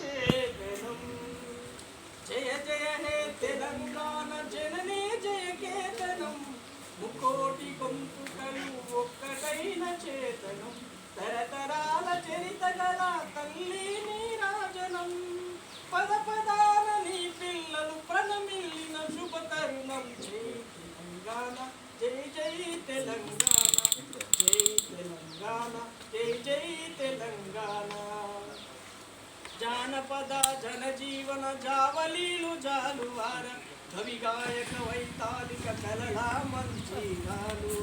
చేదనం. జయ జయ హే తెలంగాణ జననీ జయ కేతనం. ముకోటి గొంతుకలు ఒక్కటైన చేతనం. తరతరాల చరిత గల తల్లి నీరాజనం. పద పదాన నీ పిల్లలు ప్రణమిల్లిన శుభ తరుణం. జై తెలంగాణ జై జై తెలంగాణ జై తెలంగాణ జై జై తెలంగాణ. జానపద జనజీవన జావలీలు జాలువార కవి గాయక వైతాళిక కలల మంచిగాలు.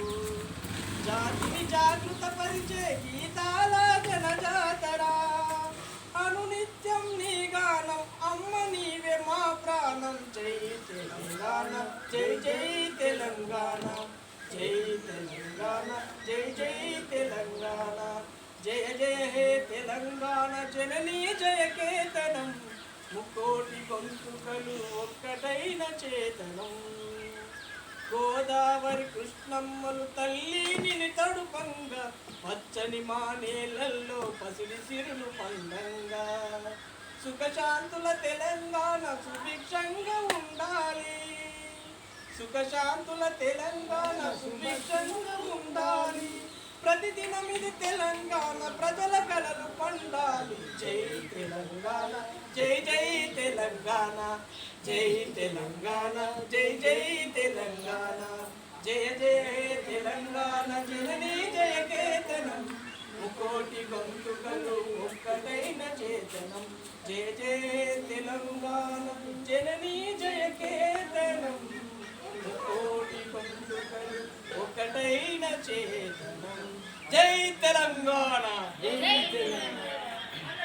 జాతిని జాగృత పరిచే గీతాల జనజాతరా. అనునిత్యం నీ గానం అమ్మ నీవే మా ప్రాణం. జై తెలంగాణ జై జై తెలంగాణ జై తెలంగాణ జై జై తెలంగాణ. జయ జయ హే తెలంగాణ జననీ జయ కేతనం. ముకోటి గొంతుకలు ఒక్కటైన చేతనం. గోదావరి కృష్ణమ్మలు తల్లి నిన్ను తడుపంగా. పచ్చని మా నేలల్లో పసిడి సిరులు పండంగా. సుఖశాంతుల తెలంగాణ సుభిక్షంగా ఉండాలి. సుఖశాంతుల తెలంగాణ సుభిక్షంగా ఉండాలి. ప్రతిదినం ఇది తెలంగాణ ప్రజల కలలు పండాలి. జై తెలంగాణ జై జై తెలంగాణ జై తెలంగాణ జై జై తెలంగాణ. జయ జయ తెలంగాణ జననీ జయ కేతనం. ముకోటి గొంతుకలు ఒక్కటైన చేతనం. జయ జయ తెలంగాణ జననీ జయ కేతనం. ముకోటి గొంతుకలు ఒక్కటైన చేతనం. జై తెలంగాణ.